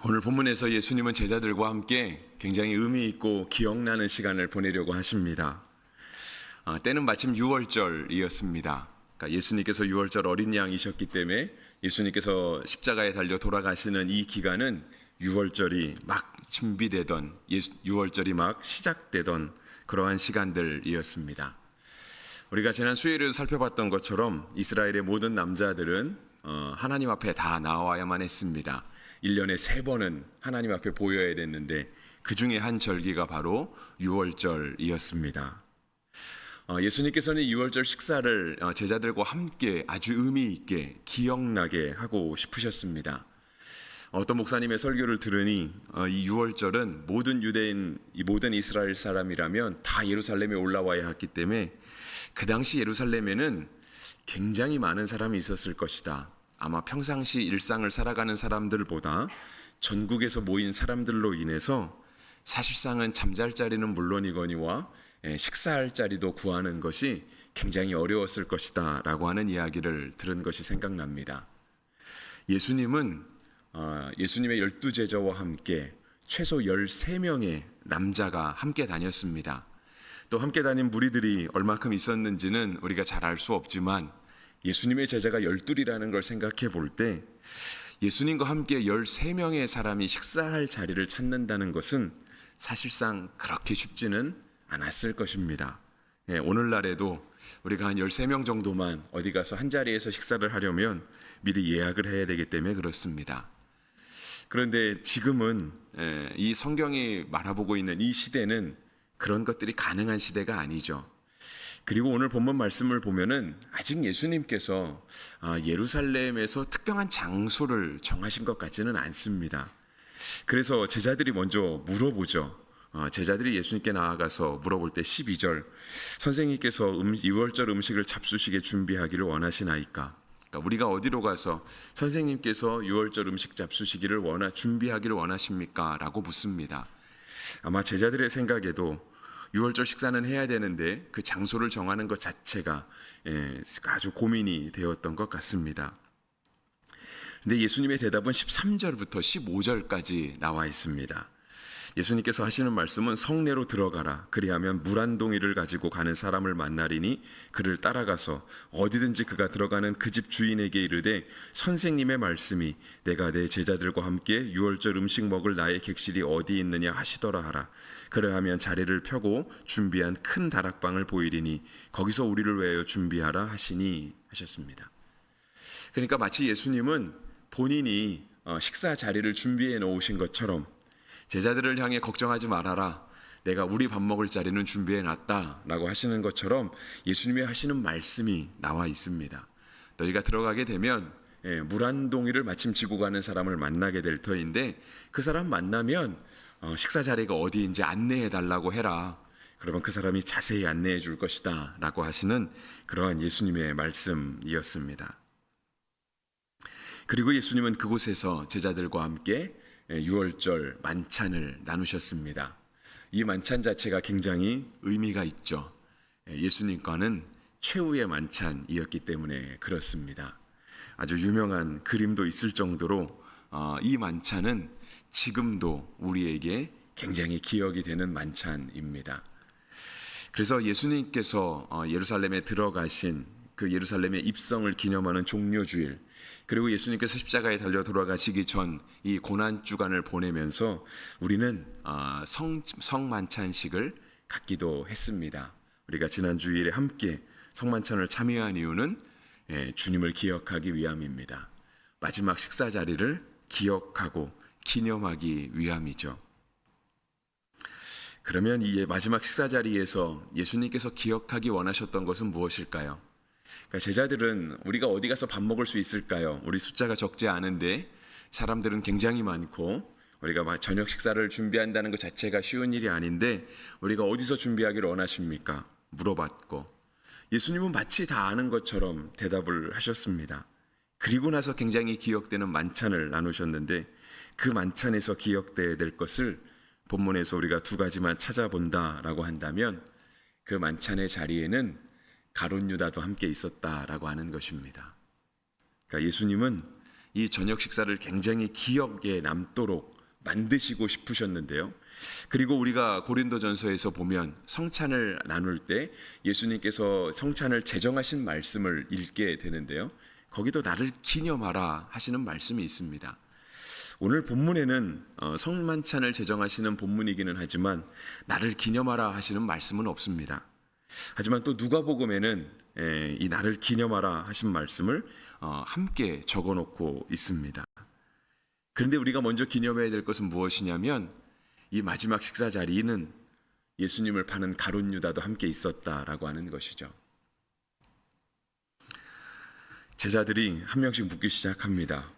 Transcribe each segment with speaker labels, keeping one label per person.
Speaker 1: 오늘 본문에서 예수님은 제자들과 함께 굉장히 의미 있고 기억나는 시간을 보내려고 하십니다. 때는 마침 6월절이었습니다. 그러니까 예수님께서 6월절 어린 양이셨기 때문에 예수님께서 십자가에 달려 돌아가시는 이 기간은 6월절이 막 준비되던 6월절이 막 시작되던 그러한 시간들이었습니다. 우리가 지난 수요일에 살펴봤던 것처럼 이스라엘의 모든 남자들은 하나님 앞에 다 나와야만 했습니다. 1년에 3번은 하나님 앞에 보여야 됐는데 그 중에 한 절기가 바로 6월절이었습니다. 예수님께서는 6월절 식사를 제자들과 함께 아주 의미 있게 기억나게 하고 싶으셨습니다. 어떤 목사님의 설교를 들으니 이 6월절은 모든 유대인, 모든 이스라엘 사람이라면 다 예루살렘에 올라와야 했기 때문에 그 당시 예루살렘에는 굉장히 많은 사람이 있었을 것이다. 아마 평상시 일상을 살아가는 사람들보다 전국에서 모인 사람들로 인해서 사실상은 잠잘 자리는 물론이거니와 식사할 자리도 구하는 것이 굉장히 어려웠을 것이다 라고 하는 이야기를 들은 것이 생각납니다. 예수님은 예수님의 12제자와 함께 최소 13명의 남자가 함께 다녔습니다. 또 함께 다닌 무리들이 얼마큼 있었는지는 우리가 잘 알 수 없지만 예수님의 제자가 12이라는 걸 생각해 볼 때 예수님과 함께 13명의 사람이 식사할 자리를 찾는다는 것은 사실상 그렇게 쉽지는 않았을 것입니다. 오늘날에도 우리가 한 13명 정도만 어디 가서 한 자리에서 식사를 하려면 미리 예약을 해야 되기 때문에 그렇습니다. 그런데 지금은 이 성경이 말해보고 있는 이 시대는 그런 것들이 가능한 시대가 아니죠. 그리고 오늘 본문 말씀을 보면은 아직 예수님께서 예루살렘에서 특별한 장소를 정하신 것 같지는 않습니다. 그래서 제자들이 먼저 물어보죠. 제자들이 예수님께 나아가서 물어볼 때 12절 선생님께서 6월절 음식을 잡수시게 준비하기를 원하시나이까? 그러니까 우리가 어디로 가서 선생님께서 6월절 음식 잡수시기를 준비하기를 원하십니까? 라고 묻습니다. 아마 제자들의 생각에도 6월절 식사는 해야 되는데 그 장소를 정하는 것 자체가 아주 고민이 되었던 것 같습니다. 근데 예수님의 대답은 13절부터 15절까지 나와 있습니다. 예수님께서 하시는 말씀은 성내로 들어가라. 그리하면 물 한 동이를 가지고 가는 사람을 만나리니 그를 따라가서 어디든지 그가 들어가는 그 집 주인에게 이르되 선생님의 말씀이 내가 내 제자들과 함께 6월절 음식 먹을 나의 객실이 어디 있느냐 하시더라 하라. 그러하면 자리를 펴고 준비한 큰 다락방을 보이리니 거기서 우리를 위하여 준비하라 하시니 하셨습니다. 그러니까 마치 예수님은 본인이 식사 자리를 준비해 놓으신 것처럼 제자들을 향해 걱정하지 말아라. 내가 우리 밥 먹을 자리는 준비해 놨다 라고 하시는 것처럼 예수님이 하시는 말씀이 나와 있습니다. 너희가 들어가게 되면 물 한 동이를 마침 지고 가는 사람을 만나게 될 터인데 그 사람 만나면 식사 자리가 어디인지 안내해 달라고 해라. 그러면 그 사람이 자세히 안내해 줄 것이다 라고 하시는 그러한 예수님의 말씀이었습니다. 그리고 예수님은 그곳에서 제자들과 함께 6월절 만찬을 나누셨습니다. 이 만찬 자체가 굉장히 의미가 있죠. 예수님과는 최후의 만찬이었기 때문에 그렇습니다. 아주 유명한 그림도 있을 정도로 이 만찬은 지금도 우리에게 굉장히 기억이 되는 만찬입니다. 그래서 예수님께서 예루살렘에 들어가신 그 예루살렘의 입성을 기념하는 종료주일, 그리고 예수님께서 십자가에 달려 돌아가시기 전 이 고난 주간을 보내면서 우리는 성만찬식을 갖기도 했습니다. 우리가 지난 주일에 함께 성만찬을 참여한 이유는 주님을 기억하기 위함입니다. 마지막 식사 자리를 기억하고 기념하기 위함이죠. 그러면 이 마지막 식사 자리에서 예수님께서 기억하기 원하셨던 것은 무엇일까요? 그러니까 제자들은 우리가 어디 가서 밥 먹을 수 있을까요? 우리 숫자가 적지 않은데 사람들은 굉장히 많고 우리가 저녁 식사를 준비한다는 것 자체가 쉬운 일이 아닌데 우리가 어디서 준비하기를 원하십니까? 물어봤고 예수님은 마치 다 아는 것처럼 대답을 하셨습니다. 그리고 나서 굉장히 기억되는 만찬을 나누셨는데 그 만찬에서 기억돼야 될 것을 본문에서 우리가 2가지만 찾아본다라고 한다면 그 만찬의 자리에는 가룟 유다도 함께 있었다라고 하는 것입니다. 그러니까 예수님은 이 저녁 식사를 굉장히 기억에 남도록 만드시고 싶으셨는데요. 그리고 우리가 고린도전서에서 보면 성찬을 나눌 때 예수님께서 성찬을 제정하신 말씀을 읽게 되는데요. 거기도 나를 기념하라 하시는 말씀이 있습니다. 오늘 본문에는 성만찬을 제정하시는 본문이기는 하지만 나를 기념하라 하시는 말씀은 없습니다. 하지만 또 누가복음에는 이 나를 기념하라 하신 말씀을 함께 적어놓고 있습니다. 그런데 우리가 먼저 기념해야 될 것은 무엇이냐면 이 마지막 식사 자리에는 예수님을 파는 가룟 유다도 함께 있었다라고 하는 것이죠. 제자들이 한 명씩 묻기 시작합니다.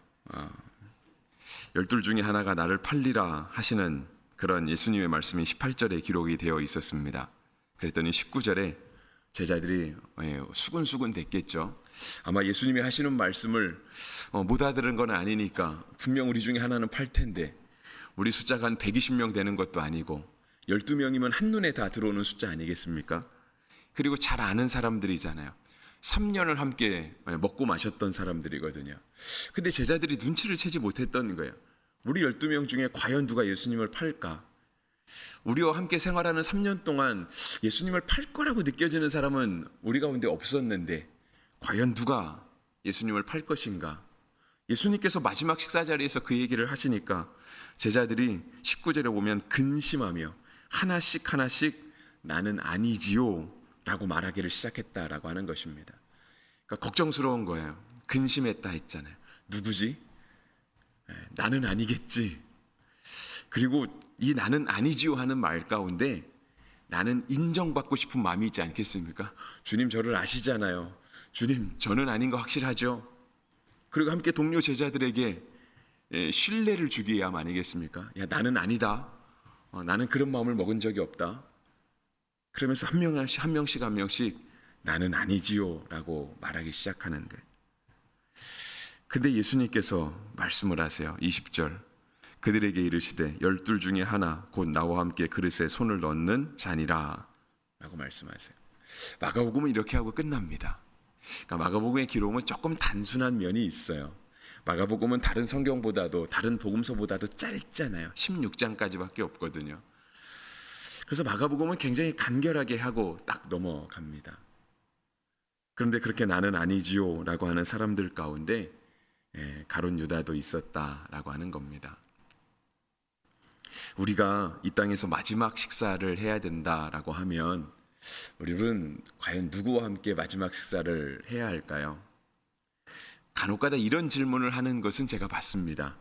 Speaker 1: 12 중에 하나가 나를 팔리라 하시는 그런 예수님의 말씀이 18절에 기록이 되어 있었습니다. 그랬더니 19절에 제자들이 수근수근 됐겠죠. 아마 예수님이 하시는 말씀을 못 알아들은 건 아니니까 분명 우리 중에 하나는 팔 텐데 우리 숫자가 한 120명 되는 것도 아니고 12명이면 한눈에 다 들어오는 숫자 아니겠습니까? 그리고 잘 아는 사람들이잖아요. 3년을 함께 먹고 마셨던 사람들이거든요. 근데 제자들이 눈치를 채지 못했던 거예요. 우리 12명 중에 과연 누가 예수님을 팔까? 우리와 함께 생활하는 3년 동안 예수님을 팔 거라고 느껴지는 사람은 우리 가운데 없었는데 과연 누가 예수님을 팔 것인가? 예수님께서 마지막 식사 자리에서 그 얘기를 하시니까 제자들이 19절에 보면 근심하며 하나씩 나는 아니지요 라고 말하기를 시작했다라고 하는 것입니다. 그러니까 걱정스러운 거예요. 근심했다 했잖아요. 누구지? 나는 아니겠지. 그리고 이 나는 아니지요 하는 말 가운데 나는 인정받고 싶은 마음이 있지 않겠습니까? 주님 저를 아시잖아요. 주님 저는 아닌 거 확실하죠. 그리고 함께 동료 제자들에게 신뢰를 주기 위함 아니겠습니까? 야 나는 아니다. 나는 그런 마음을 먹은 적이 없다. 그러면서 한 명씩 나는 아니지요 라고 말하기 시작하는 거예요. 근데 예수님께서 말씀을 하세요. 20절 그들에게 이르시되 12 중에 하나 곧 나와 함께 그릇에 손을 넣는 자니라 라고 말씀하세요. 마가복음은 이렇게 하고 끝납니다. 그러니까 마가복음의 기록은 조금 단순한 면이 있어요. 마가복음은 다른 성경보다도 다른 복음서보다도 짧잖아요. 16장까지밖에 없거든요. 그래서 마가복음은 굉장히 간결하게 하고 딱 넘어갑니다. 그런데 그렇게 나는 아니지요 라고 하는 사람들 가운데 가룟 유다도 있었다라고 하는 겁니다. 우리가 이 땅에서 마지막 식사를 해야 된다라고 하면 우리는 과연 누구와 함께 마지막 식사를 해야 할까요? 간혹가다 이런 질문을 하는 것은 제가 봤습니다.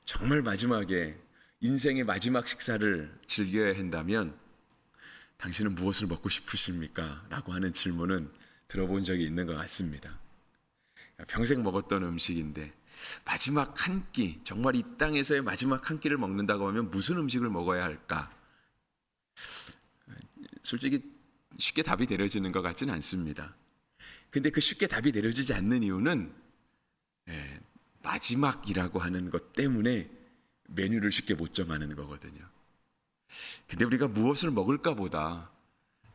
Speaker 1: 정말 마지막에 인생의 마지막 식사를 즐겨야 한다면 당신은 무엇을 먹고 싶으십니까? 라고 하는 질문은 들어본 적이 있는 것 같습니다. 평생 먹었던 음식인데 마지막 한 끼, 정말 이 땅에서의 마지막 한 끼를 먹는다고 하면 무슨 음식을 먹어야 할까? 솔직히 쉽게 답이 내려지는 것 같지는 않습니다. 근데 그 쉽게 답이 내려지지 않는 이유는 마지막이라고 하는 것 때문에 메뉴를 쉽게 못 정하는 거거든요. 근데 우리가 무엇을 먹을까 보다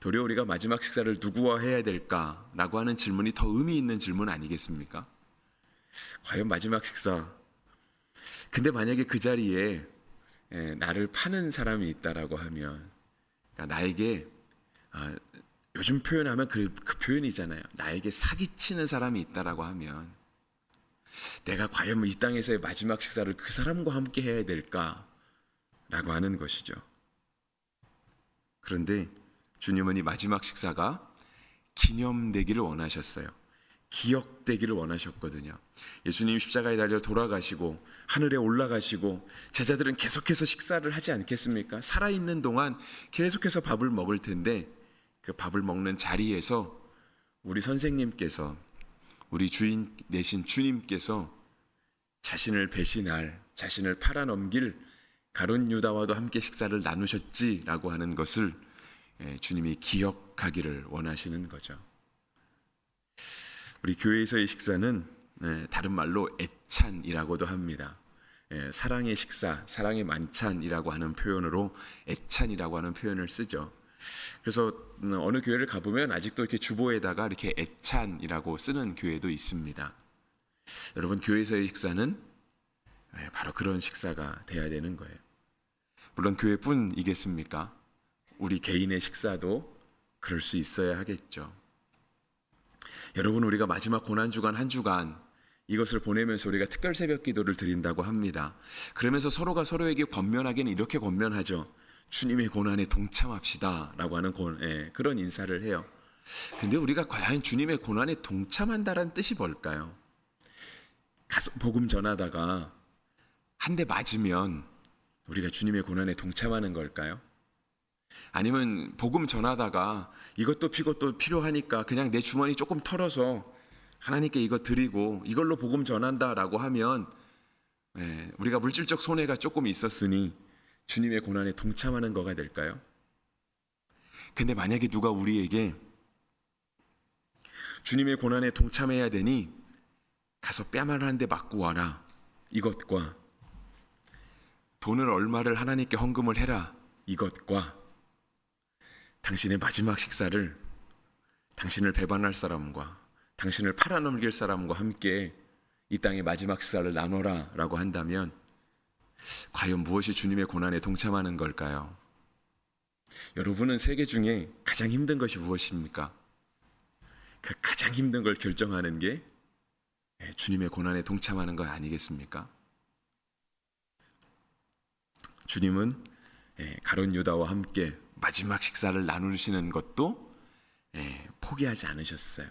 Speaker 1: 도리어 우리가 마지막 식사를 누구와 해야 될까라고 하는 질문이 더 의미 있는 질문 아니겠습니까? 과연 마지막 식사. 근데 만약에 그 자리에 나를 파는 사람이 있다라고 하면 그러니까 나에게 요즘 표현하면 그 표현이잖아요. 나에게 사기치는 사람이 있다라고 하면 내가 과연 이 땅에서의 마지막 식사를 그 사람과 함께 해야 될까라고 하는 것이죠. 그런데 주님은 이 마지막 식사가 기념되기를 원하셨어요. 기억되기를 원하셨거든요. 예수님 십자가에 달려 돌아가시고 하늘에 올라가시고 제자들은 계속해서 식사를 하지 않겠습니까? 살아있는 동안 계속해서 밥을 먹을 텐데 그 밥을 먹는 자리에서 우리 선생님께서 우리 주인 되신 주님께서 자신을 배신할, 자신을 팔아넘길 가룟 유다와도 함께 식사를 나누셨지라고 하는 것을 주님이 기억하기를 원하시는 거죠. 우리 교회에서의 식사는 다른 말로 애찬이라고도 합니다. 사랑의 식사, 사랑의 만찬이라고 하는 표현으로 애찬이라고 하는 표현을 쓰죠. 그래서 어느 교회를 가보면 아직도 이렇게 주보에다가 이렇게 애찬이라고 쓰는 교회도 있습니다. 여러분 교회에서의 식사는 바로 그런 식사가 돼야 되는 거예요. 물론 교회뿐이겠습니까? 우리 개인의 식사도 그럴 수 있어야 하겠죠. 여러분, 우리가 마지막 고난주간 한 주간 이것을 보내면서 우리가 특별 새벽 기도를 드린다고 합니다. 그러면서 서로가 서로에게 권면하기는 이렇게 권면하죠. 주님의 고난에 동참합시다 라고 하는 그런 인사를 해요. 근데 우리가 과연 주님의 고난에 동참한다는 뜻이 뭘까요? 가서 복음 전하다가 한 대 맞으면 우리가 주님의 고난에 동참하는 걸까요? 아니면 복음 전하다가 이것도 이것도 필요하니까 그냥 내 주머니 조금 털어서 하나님께 이거 드리고 이걸로 복음 전한다라고 하면 우리가 물질적 손해가 조금 있었으니 주님의 고난에 동참하는 거가 될까요? 근데 만약에 누가 우리에게 주님의 고난에 동참해야 되니 가서 뺨을 한 대 맞고 와라, 이것과 돈을 얼마를 하나님께 헌금을 해라, 이것과 당신의 마지막 식사를 당신을 배반할 사람과 당신을 팔아넘길 사람과 함께 이 땅의 마지막 식사를 나눠라 라고 한다면 과연 무엇이 주님의 고난에 동참하는 걸까요? 여러분은 세계 중에 가장 힘든 것이 무엇입니까? 그 가장 힘든 걸 결정하는 게 주님의 고난에 동참하는 것 아니겠습니까? 주님은 가룟 유다와 함께 마지막 식사를 나누시는 것도 포기하지 않으셨어요.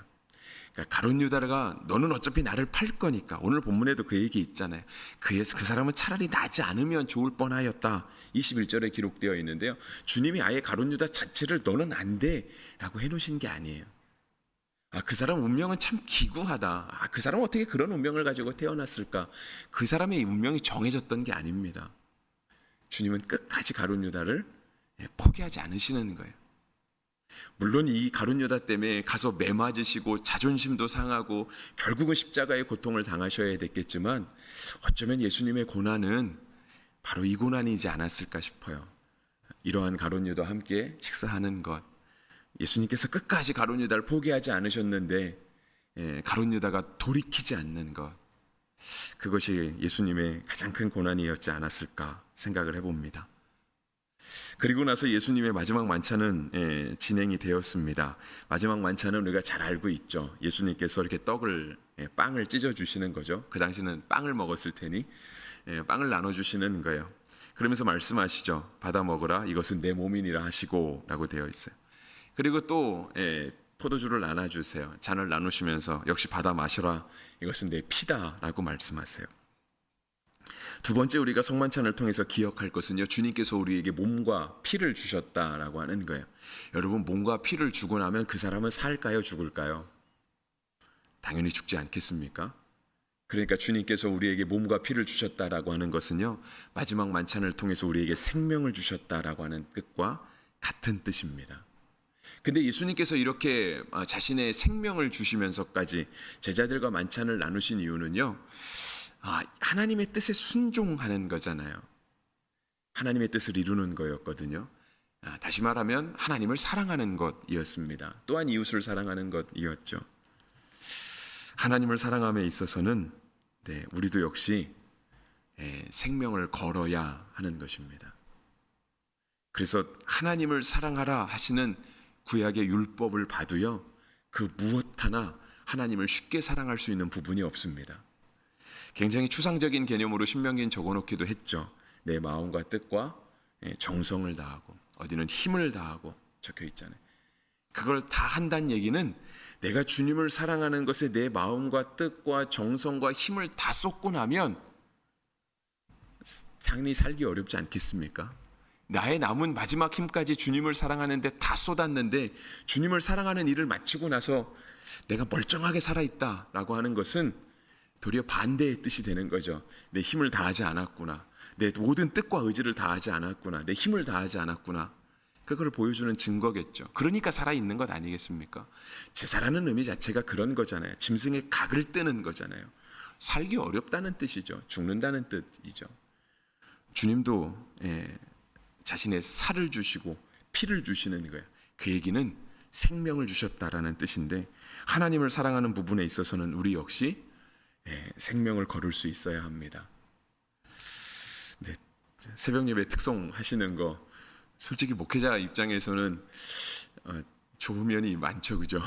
Speaker 1: 그러니까 가룟 유다가 너는 어차피 나를 팔 거니까, 오늘 본문에도 그 얘기 있잖아요. 그 사람은 차라리 나지 않으면 좋을 뻔하였다. 21절에 기록되어 있는데요. 주님이 아예 가룟 유다 자체를 너는 안 돼 라고 해놓으신 게 아니에요. 그 사람 운명은 참 기구하다. 그 사람은 어떻게 그런 운명을 가지고 태어났을까? 그 사람의 운명이 정해졌던 게 아닙니다. 주님은 끝까지 가룟 유다를 포기하지 않으시는 거예요. 물론 이 가룟 유다 때문에 가서 매 맞으시고 자존심도 상하고 결국은 십자가의 고통을 당하셔야 됐겠지만 어쩌면 예수님의 고난은 바로 이 고난이지 않았을까 싶어요. 이러한 가룟 유다와 함께 식사하는 것, 예수님께서 끝까지 가룟 유다를 포기하지 않으셨는데 가룟 유다가 돌이키지 않는 것, 그것이 예수님의 가장 큰 고난이었지 않았을까 생각을 해봅니다. 그리고 나서 예수님의 마지막 만찬은 진행이 되었습니다. 마지막 만찬은 우리가 잘 알고 있죠. 예수님께서 이렇게 빵을 찢어 주시는 거죠. 그 당시는 빵을 먹었을 테니 빵을 나눠 주시는 거예요. 그러면서 말씀하시죠. 받아 먹으라, 이것은 내 몸이니라 하시고 라고 되어 있어요. 그리고 또 포도주를 나눠주세요. 잔을 나누시면서 역시 받아 마셔라, 이것은 내 피다 라고 말씀하세요. 두 번째 우리가 성만찬을 통해서 기억할 것은요, 주님께서 우리에게 몸과 피를 주셨다라고 하는 거예요. 여러분, 몸과 피를 주고 나면 그 사람은 살까요, 죽을까요? 당연히 죽지 않겠습니까? 그러니까 주님께서 우리에게 몸과 피를 주셨다라고 하는 것은요, 마지막 만찬을 통해서 우리에게 생명을 주셨다라고 하는 뜻과 같은 뜻입니다. 근데 예수님께서 이렇게 자신의 생명을 주시면서까지 제자들과 만찬을 나누신 이유는요, 하나님의 뜻에 순종하는 거잖아요. 하나님의 뜻을 이루는 거였거든요. 다시 말하면 하나님을 사랑하는 것이었습니다. 또한 이웃을 사랑하는 것이었죠. 하나님을 사랑함에 있어서는 우리도 역시 생명을 걸어야 하는 것입니다. 그래서 하나님을 사랑하라 하시는 구약의 율법을 봐도요, 그 무엇 하나 하나님을 쉽게 사랑할 수 있는 부분이 없습니다. 굉장히 추상적인 개념으로 신명기엔 적어놓기도 했죠. 내 마음과 뜻과 정성을 다하고, 어디는 힘을 다하고 적혀 있잖아요. 그걸 다 한다는 얘기는 내가 주님을 사랑하는 것에 내 마음과 뜻과 정성과 힘을 다 쏟고 나면 당연히 살기 어렵지 않겠습니까? 나의 남은 마지막 힘까지 주님을 사랑하는 데 다 쏟았는데 주님을 사랑하는 일을 마치고 나서 내가 멀쩡하게 살아있다라고 하는 것은 도리어 반대의 뜻이 되는 거죠. 내 힘을 다하지 않았구나, 내 모든 뜻과 의지를 다하지 않았구나, 내 힘을 다하지 않았구나, 그걸 보여주는 증거겠죠. 그러니까 살아있는 것 아니겠습니까? 제사라는 의미 자체가 그런 거잖아요. 짐승의 각을 뜨는 거잖아요. 살기 어렵다는 뜻이죠. 죽는다는 뜻이죠. 주님도 자신의 살을 주시고 피를 주시는 거예요. 그 얘기는 생명을 주셨다라는 뜻인데, 하나님을 사랑하는 부분에 있어서는 우리 역시 생명을 걸을 수 있어야 합니다. 새벽 예배 특송 하시는 거 솔직히 목회자 입장에서는 좋은 면이 많죠, 그죠?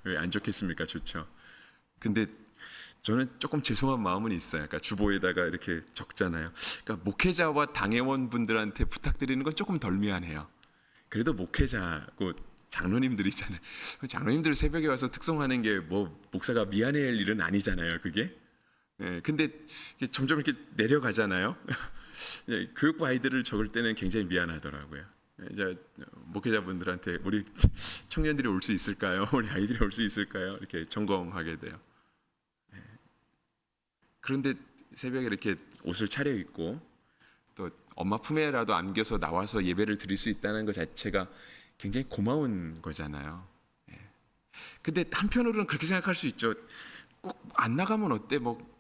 Speaker 1: 왜 안 좋겠습니까? 좋죠. 근데 저는 조금 죄송한 마음은 있어요. 그러니까 주보에다가 이렇게 적잖아요. 그러니까 목회자와 당회원 분들한테 부탁드리는 건 조금 덜 미안해요. 그래도 목회자고 장로님들이잖아요. 장로님들 새벽에 와서 특송하는 게 뭐 목사가 미안해할 일은 아니잖아요, 그게. 네, 근데 점점 이렇게 내려가잖아요. 교육부 아이들을 적을 때는 굉장히 미안하더라고요. 이제 목회자분들한테 우리 청년들이 올 수 있을까요? 우리 아이들이 올 수 있을까요? 이렇게 점검하게 돼요. 그런데 새벽에 이렇게 옷을 차려입고 또 엄마 품에라도 안겨서 나와서 예배를 드릴 수 있다는 것 자체가 굉장히 고마운 거잖아요. 근데 한편으로는 그렇게 생각할 수 있죠. 꼭 안 나가면 어때? 뭐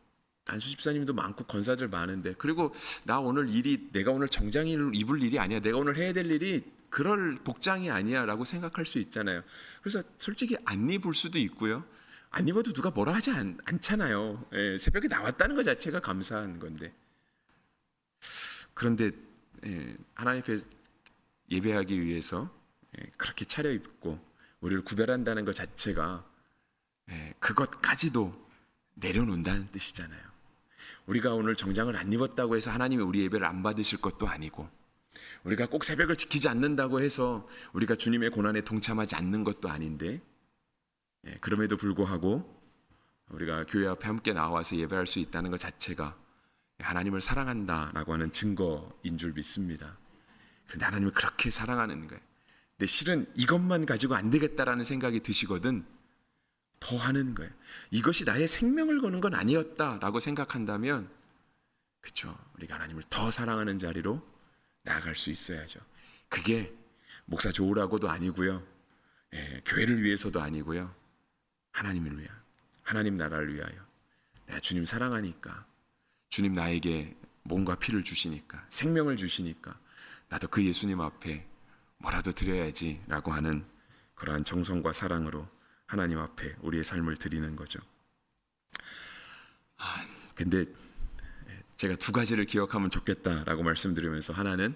Speaker 1: 안수 집사님도 많고 권사들 많은데, 그리고 나 오늘 일이 내가 오늘 정장을 입을 일이 아니야, 내가 오늘 해야 될 일이 그럴 복장이 아니야 라고 생각할 수 있잖아요. 그래서 솔직히 안 입을 수도 있고요, 안 입어도 누가 뭐라 하지 않잖아요. 새벽에 나왔다는 것 자체가 감사한 건데. 그런데 하나님 앞에 예배하기 위해서 그렇게 차려입고 우리를 구별한다는 것 자체가 그것까지도 내려놓는다는 뜻이잖아요. 우리가 오늘 정장을 안 입었다고 해서 하나님이 우리 예배를 안 받으실 것도 아니고, 우리가 꼭 새벽을 지키지 않는다고 해서 우리가 주님의 고난에 동참하지 않는 것도 아닌데, 그럼에도 불구하고 우리가 교회 앞에 함께 나와서 예배할 수 있다는 것 자체가 하나님을 사랑한다라고 하는 증거인 줄 믿습니다. 그런데 하나님을 그렇게 사랑하는 거예요. 근데 실은 이것만 가지고 안 되겠다라는 생각이 드시거든 더 하는 거예요. 이것이 나의 생명을 거는 건 아니었다라고 생각한다면, 그렇죠, 우리가 하나님을 더 사랑하는 자리로 나아갈 수 있어야죠. 그게 목사 좋으라고도 아니고요, 교회를 위해서도 아니고요, 하나님을 위하여, 하나님 나라를 위하여. 내가 주님 사랑하니까, 주님 나에게 몸과 피를 주시니까, 생명을 주시니까 나도 그 예수님 앞에 뭐라도 드려야지라고 하는 그러한 정성과 사랑으로 하나님 앞에 우리의 삶을 드리는 거죠. 근데 제가 두 가지를 기억하면 좋겠다라고 말씀드리면서, 하나는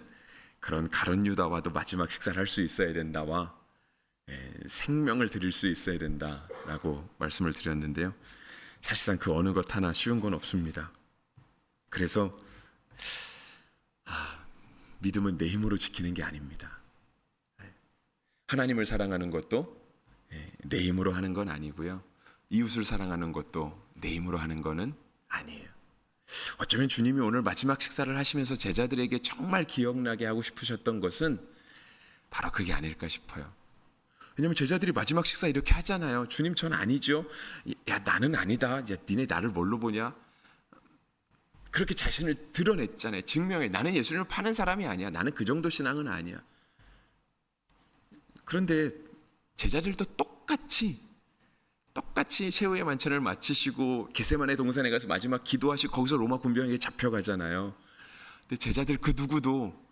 Speaker 1: 그런 가룟 유다와도 마지막 식사를 할 수 있어야 된다와 생명을 드릴 수 있어야 된다라고 말씀을 드렸는데요. 사실상 그 어느 것 하나 쉬운 건 없습니다. 그래서 믿음은 내 힘으로 지키는 게 아닙니다. 하나님을 사랑하는 것도 내 힘으로 하는 건 아니고요, 이웃을 사랑하는 것도 내 힘으로 하는 거는 아니에요. 어쩌면 주님이 오늘 마지막 식사를 하시면서 제자들에게 정말 기억나게 하고 싶으셨던 것은 바로 그게 아닐까 싶어요. 왜냐하면 제자들이 마지막 식사 이렇게 하잖아요. 주님, 전 아니죠. 야, 나는 아니다. 야, 니네 나를 뭘로 보냐? 그렇게 자신을 드러냈잖아요. 증명해. 나는 예수님을 파는 사람이 아니야. 나는 그 정도 신앙은 아니야. 그런데 제자들도 똑같이 최후의 만찬을 마치시고 겟세마네 동산에 가서 마지막 기도하시고 거기서 로마 군병에게 잡혀가잖아요. 근데 제자들 그 누구도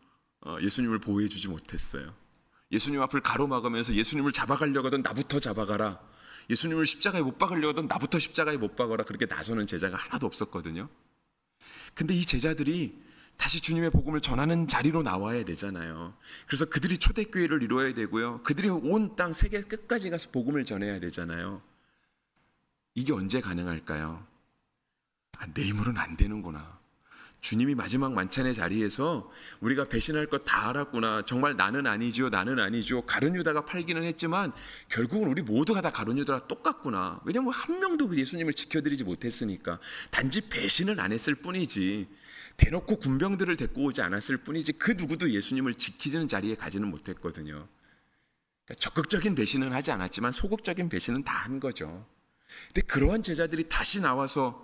Speaker 1: 예수님을 보호해 주지 못했어요. 예수님 앞을 가로막으면서 예수님을 잡아가려고 하던 나부터 잡아가라, 예수님을 십자가에 못 박으려고 하던 나부터 십자가에 못 박아라, 그렇게 나서는 제자가 하나도 없었거든요. 근데 이 제자들이 다시 주님의 복음을 전하는 자리로 나와야 되잖아요. 그래서 그들이 초대교회를 이루어야 되고요, 그들이 온 땅 세계 끝까지 가서 복음을 전해야 되잖아요. 이게 언제 가능할까요? 내 힘으로는 안 되는구나. 주님이 마지막 만찬의 자리에서 우리가 배신할 것 다 알았구나. 정말 나는 아니죠, 나는 아니죠. 가룟 유다가 팔기는 했지만 결국은 우리 모두가 다 가룟 유다랑 똑같구나. 왜냐하면 한 명도 그 예수님을 지켜드리지 못했으니까. 단지 배신을 안 했을 뿐이지, 대놓고 군병들을 데리고 오지 않았을 뿐이지, 그 누구도 예수님을 지키는 자리에 가지는 못했거든요. 그러니까 적극적인 배신은 하지 않았지만 소극적인 배신은 다 한 거죠. 근데 그러한 제자들이 다시 나와서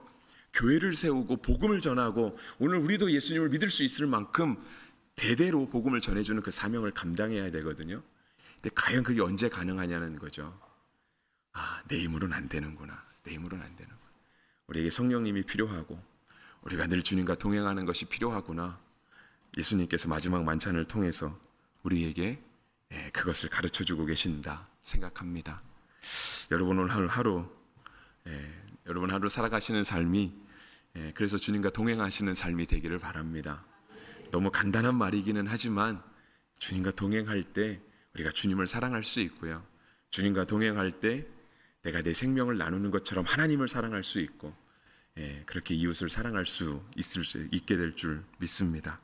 Speaker 1: 교회를 세우고 복음을 전하고 오늘 우리도 예수님을 믿을 수 있을 만큼 대대로 복음을 전해주는 그 사명을 감당해야 되거든요. 근데 과연 그게 언제 가능하냐는 거죠. 내 힘으로는 안 되는구나. 내 힘으로는 안 되는구나. 우리에게 성령님이 필요하고 우리가 늘 주님과 동행하는 것이 필요하구나. 예수님께서 마지막 만찬을 통해서 우리에게 그것을 가르쳐주고 계신다 생각합니다. 여러분 오늘 하루 살아가시는 삶이 그래서 주님과 동행하시는 삶이 되기를 바랍니다. 너무 간단한 말이기는 하지만 주님과 동행할 때 우리가 주님을 사랑할 수 있고요. 주님과 동행할 때 내가 내 생명을 나누는 것처럼 하나님을 사랑할 수 있고, 그렇게 이웃을 사랑할 수 있게 될 줄 믿습니다.